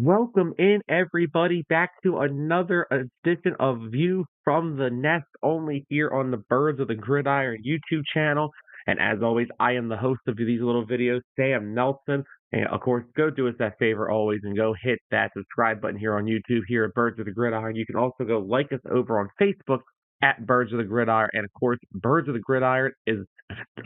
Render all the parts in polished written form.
Welcome in, everybody, back to another edition of View from the Nest, only here on the Birds of the Gridiron YouTube channel. And as always, I am the host of these little videos, Sam Nelson. And of course, go do us that favor always and go hit that subscribe button here on YouTube here at Birds of the Gridiron. You can also go like us over on Facebook at Birds of the Gridiron. And of course, Birds of the Gridiron is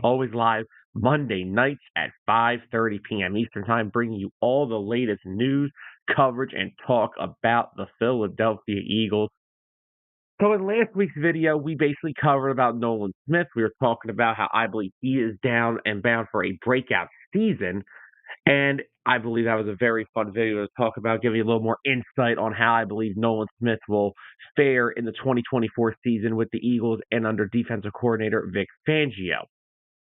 always live Monday nights at 5:30 p.m. Eastern Time, bringing you all the latest news, coverage, and talk about the Philadelphia Eagles. So in last week's video, we basically covered about Nolan Smith. We were talking about how I believe he is down and bound for a breakout season. And I believe that was a very fun video to talk about, giving you a little more insight on how I believe Nolan Smith will fare in the 2024 season with the Eagles and under defensive coordinator Vic Fangio.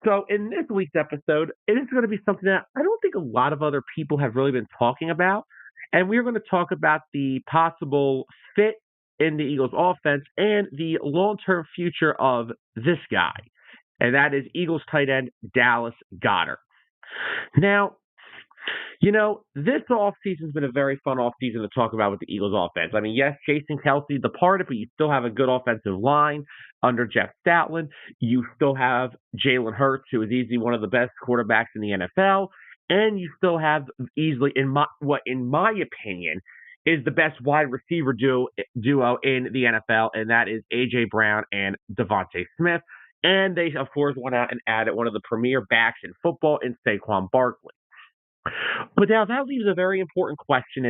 So in this week's episode, it is going to be something that I don't think a lot of other people have really been talking about. And we're going to talk about the possible fit in the Eagles offense and the long-term future of this guy. And that is Eagles tight end Dallas Goedert. Now, this offseason's been a very fun offseason to talk about with the Eagles offense. I mean, yes, Jason Kelsey departed, but you still have a good offensive line under Jeff Stoutland. You still have Jalen Hurts, who is easily one of the best quarterbacks in the NFL. And you still have easily, in my opinion, is the best wide receiver duo in the NFL, and that is A.J. Brown and Devontae Smith. And they, of course, went out and added one of the premier backs in football in Saquon Barkley. But now that leaves a very important question: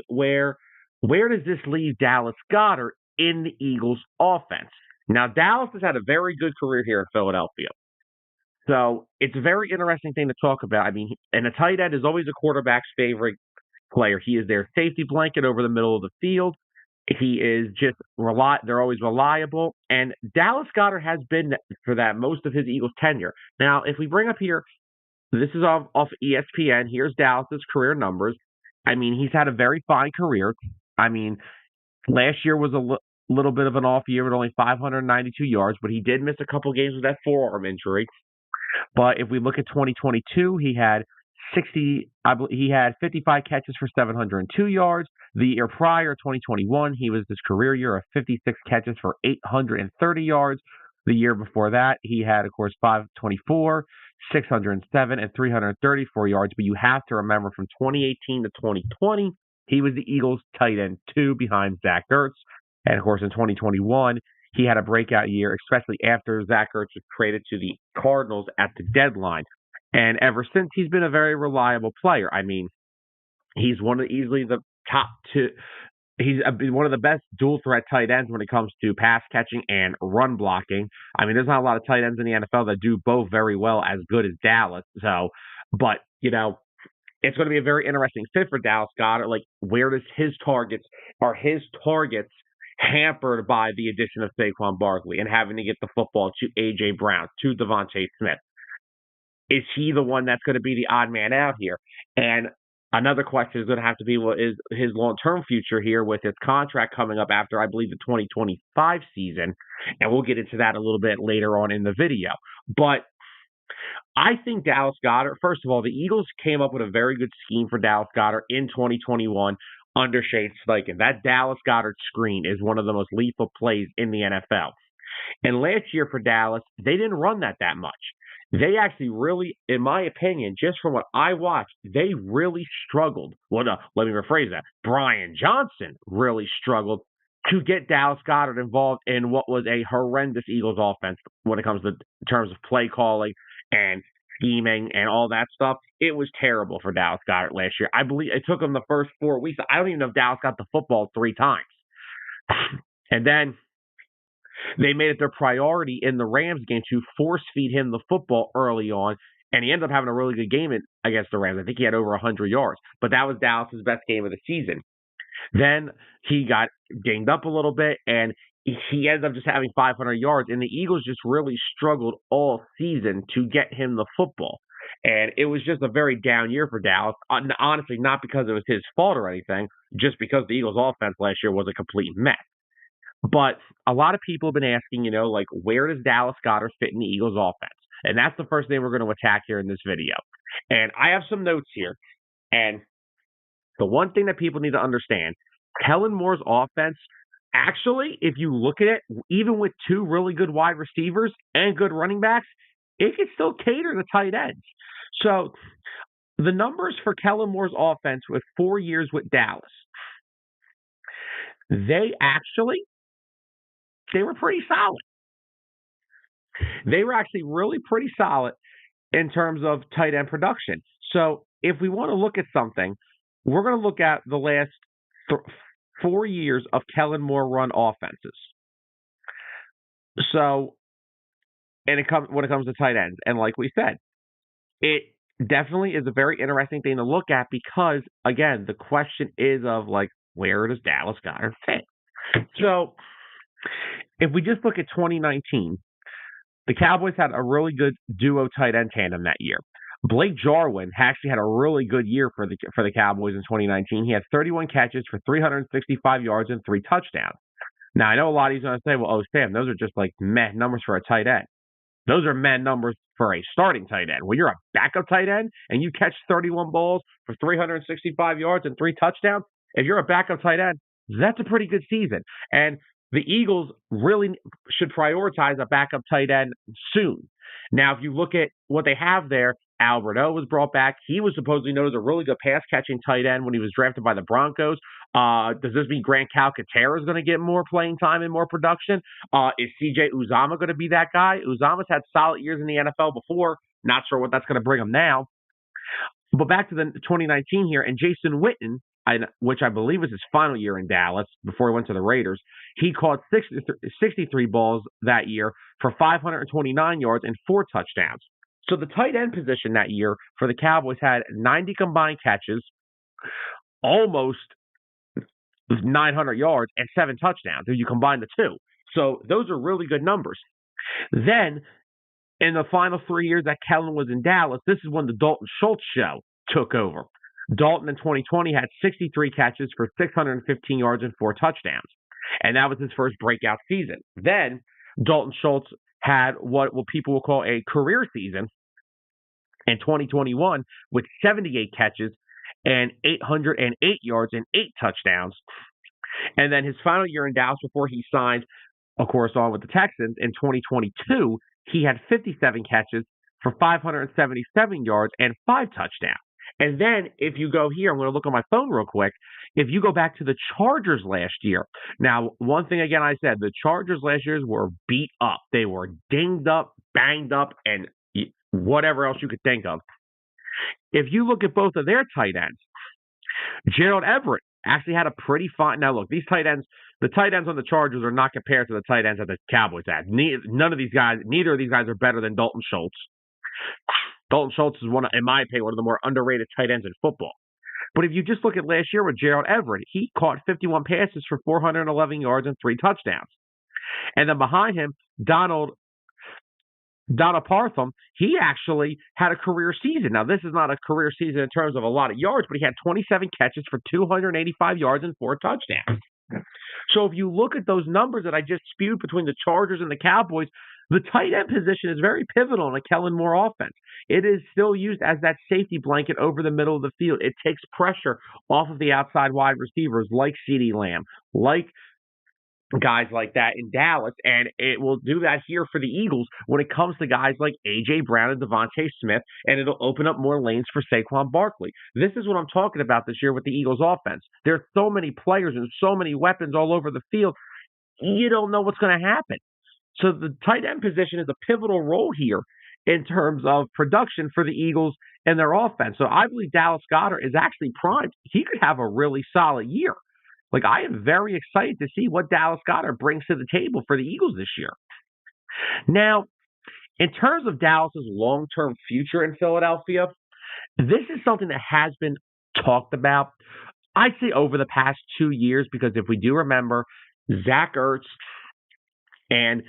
where does this leave Dallas Goedert in the Eagles offense? Now, Dallas has had a very good career here in Philadelphia. So it's a very interesting thing to talk about. I mean, and a tight end is always a quarterback's favorite player. He is their safety blanket over the middle of the field. He is just they're always reliable. And Dallas Goedert has been for that most of his Eagles tenure. Now, if we bring up here, this is off ESPN. Here's Dallas's career numbers. I mean, he's had a very fine career. I mean, last year was a little bit of an off year with only 592 yards, but he did miss a couple games with that forearm injury. But if we look at 2022, he had 55 catches for 702 yards. The year prior, 2021, he was his career year of 56 catches for 830 yards. The year before that, he had, of course, 524, 607, and 334 yards. But you have to remember, from 2018 to 2020, he was the Eagles' tight end 2 behind Zach Ertz. And, of course, in 2021, he had a breakout year, especially after Zach Ertz was traded to the Cardinals at the deadline. And ever since, he's been a very reliable player. I mean, he's easily the top two. He's one of the best dual threat tight ends when it comes to pass catching and run blocking. I mean, there's not a lot of tight ends in the NFL that do both very well, as good as Dallas. But it's going to be a very interesting fit for Dallas Goedert. Like, where does his targets hampered by the addition of Saquon Barkley and having to get the football to A.J. Brown, to Devontae Smith? Is he the one that's going to be the odd man out here? And another question is going to have to be, what is his long-term future here with his contract coming up after, I believe, the 2025 season? And we'll get into that a little bit later on in the video. But I think Dallas Goedert, first of all, the Eagles came up with a very good scheme for Dallas Goedert in 2021 under Shane Steichen. That Dallas Goedert screen is one of the most lethal plays in the NFL. And last year for Dallas, they didn't run that much. They actually really, in my opinion, just from what I watched, they really struggled. Well, no, let me rephrase that. Brian Johnson really struggled to get Dallas Goedert involved in what was a horrendous Eagles offense when it comes to in terms of play calling and scheming and all that stuff. It was terrible for Dallas Goedert last year. I believe it took him the first 4 weeks. I don't even know if Dallas got the football 3 times. And then they made it their priority in the Rams game to force feed him the football early on, and he ended up having a really good game against the Rams. I think he had over 100 yards, but that was Dallas's best game of the season. Then he got dinged up a little bit, and he ended up just having 500 yards, and the Eagles just really struggled all season to get him the football. And it was just a very down year for Dallas. Honestly, not because it was his fault or anything, just because the Eagles' offense last year was a complete mess. But a lot of people have been asking, where does Dallas Goedert fit in the Eagles' offense? And that's the first thing we're going to attack here in this video. And I have some notes here. And the one thing that people need to understand, Kellen Moore's offense, actually, if you look at it, even with two really good wide receivers and good running backs, it can still cater to tight ends. So the numbers for Kellen Moore's offense with 4 years with Dallas, they were pretty solid. They were actually really pretty solid in terms of tight end production. So if we want to look at something, we're going to look at the last 4 years of Kellen Moore run offenses. So, when it comes to tight ends, and like we said, it definitely is a very interesting thing to look at because, again, the question is of like, where does Dallas Goedert fit? So, if we just look at 2019, the Cowboys had a really good duo tight end tandem that year. Blake Jarwin actually had a really good year for the Cowboys in 2019. He had 31 catches for 365 yards and 3 touchdowns. Now, I know a lot of you are going to say, well, oh, Sam, those are just like meh numbers for a tight end. Those are meh numbers for a starting tight end. When you're a backup tight end and you catch 31 balls for 365 yards and 3 touchdowns, if you're a backup tight end, that's a pretty good season. And the Eagles really should prioritize a backup tight end soon. Now, if you look at what they have there, Alberto was brought back. He was supposedly known as a really good pass-catching tight end when he was drafted by the Broncos. Does this mean Grant Calcaterra is going to get more playing time and more production? Is C.J. Uzomah going to be that guy? Uzomah's had solid years in the NFL before. Not sure what that's going to bring him now. But back to the 2019 here, and Jason Witten, which I believe was his final year in Dallas before he went to the Raiders, he caught 63 balls that year for 529 yards and 4 touchdowns. So the tight end position that year for the Cowboys had 90 combined catches, almost 900 yards, and 7 touchdowns if you combine the two. So those are really good numbers. Then, in the final 3 years that Kellen was in Dallas, this is when the Dalton Schultz show took over. Dalton in 2020 had 63 catches for 615 yards and 4 touchdowns. And that was his first breakout season. Then Dalton Schultz had what people will call a career season in 2021 with 78 catches and 808 yards and 8 touchdowns. And then his final year in Dallas before he signed, of course, on with the Texans in 2022, he had 57 catches for 577 yards and 5 touchdowns. And then if you go here, I'm going to look on my phone real quick. If you go back to the Chargers last year, now, one thing again I said, the Chargers last year were beat up. They were dinged up, banged up, and whatever else you could think of. If you look at both of their tight ends, Gerald Everett actually had a pretty fine. Now, look, the tight ends on the Chargers are not compared to the tight ends that the Cowboys had. Neither of these guys are better than Dalton Schultz. Dalton Schultz is in my opinion, one of the more underrated tight ends in football. But if you just look at last year with Gerald Everett, he caught 51 passes for 411 yards and 3 touchdowns. And then behind him, Donald Partham, he actually had a career season. Now, this is not a career season in terms of a lot of yards, but he had 27 catches for 285 yards and 4 touchdowns. So if you look at those numbers that I just spewed between the Chargers and the Cowboys, the tight end position is very pivotal in a Kellen Moore offense. It is still used as that safety blanket over the middle of the field. It takes pressure off of the outside wide receivers like CeeDee Lamb, like guys like that in Dallas, and it will do that here for the Eagles when it comes to guys like A.J. Brown and Devontae Smith, and it'll open up more lanes for Saquon Barkley. This is what I'm talking about this year with the Eagles offense. There are so many players and so many weapons all over the field, you don't know what's going to happen. So the tight end position is a pivotal role here in terms of production for the Eagles and their offense. So I believe Dallas Goedert is actually primed. He could have a really solid year. Like, I am very excited to see what Dallas Goedert brings to the table for the Eagles this year. Now, in terms of Dallas's long-term future in Philadelphia, this is something that has been talked about, I'd say, over the past 2 years, because if we do remember, Zach Ertz and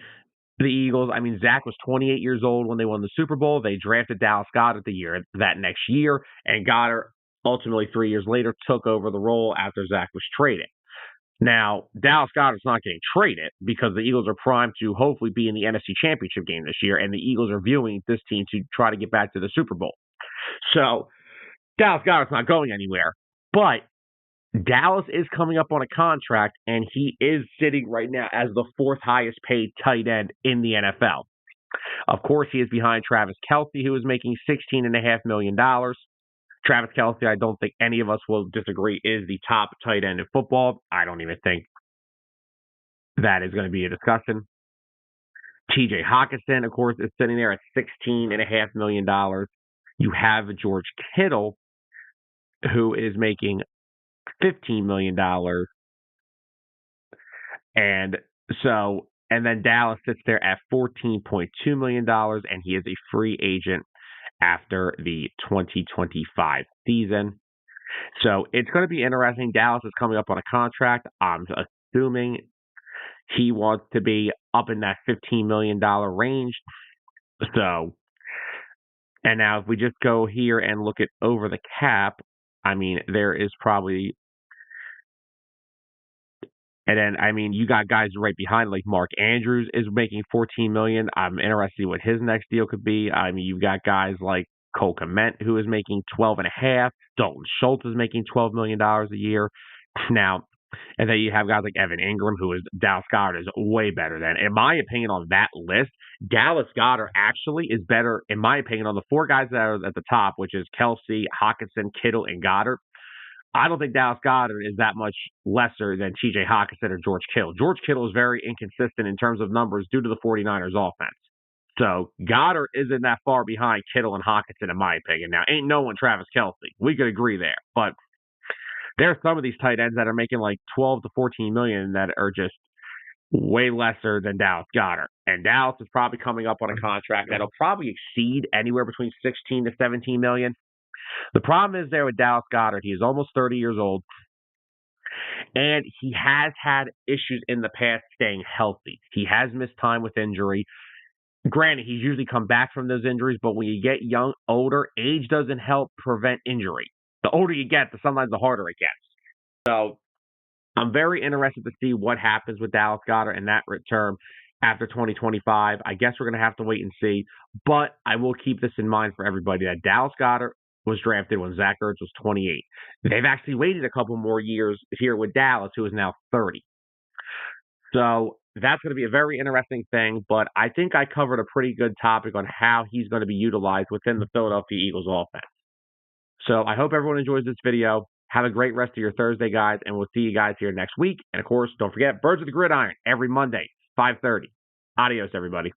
the Eagles, I mean, Zach was 28 years old when they won the Super Bowl. They drafted Dallas Goedert that next year, and Goedert ultimately 3 years later took over the role after Zach was traded. Now, Dallas Goedert's not getting traded because the Eagles are primed to hopefully be in the NFC Championship game this year, and the Eagles are viewing this team to try to get back to the Super Bowl. So Dallas Goedert's not going anywhere. But Dallas is coming up on a contract, and he is sitting right now as the fourth highest paid tight end in the NFL. Of course, he is behind Travis Kelce, who is making $16.5 million. Travis Kelce, I don't think any of us will disagree, is the top tight end in football. I don't even think that is going to be a discussion. TJ Hawkinson, of course, is sitting there at $16.5 million. You have George Kittle, who is making $15 million. And then Dallas sits there at $14.2 million, and he is a free agent after the 2025 season. So it's going to be interesting. Dallas is coming up on a contract. I'm assuming he wants to be up in that $15 million range. So, and now if we just go here and look at over the cap, I mean, there is probably, and then, I mean, you got guys right behind, like Mark Andrews is making $14 million. I'm interested to see what his next deal could be. I mean, you've got guys like Cole Kmet, who is making $12.5. Dalton Schultz is making $12 million a year. Now, and then you have guys like Evan Ingram, who is Dallas Goedert is way better than. In my opinion, on that list, Dallas Goedert actually is better, in my opinion, on the four guys that are at the top, which is Kelce, Hawkinson, Kittle, and Goddard. I don't think Dallas Goedert is that much lesser than TJ Hawkinson or George Kittle. George Kittle is very inconsistent in terms of numbers due to the 49ers offense. So Goddard isn't that far behind Kittle and Hawkinson, in my opinion. Now, ain't no one Travis Kelce. We could agree there. But there are some of these tight ends that are making like 12 to 14 million that are just way lesser than Dallas Goedert. And Dallas is probably coming up on a contract that'll probably exceed anywhere between 16 to 17 million. The problem is there with Dallas Goedert, he is almost 30 years old, and he has had issues in the past staying healthy. He has missed time with injury. Granted, he's usually come back from those injuries, but when you get older, age doesn't help prevent injury. The older you get, sometimes the harder it gets. So I'm very interested to see what happens with Dallas Goedert in that return after 2025. I guess we're going to have to wait and see, but I will keep this in mind for everybody that Dallas Goedert was drafted when Zach Ertz was 28. They've actually waited a couple more years here with Dallas, who is now 30. So that's going to be a very interesting thing, but I think I covered a pretty good topic on how he's going to be utilized within the Philadelphia Eagles offense. So I hope everyone enjoys this video. Have a great rest of your Thursday, guys, and we'll see you guys here next week. And, of course, don't forget, Birds of the Gridiron every Monday, 5:30. Adios, everybody.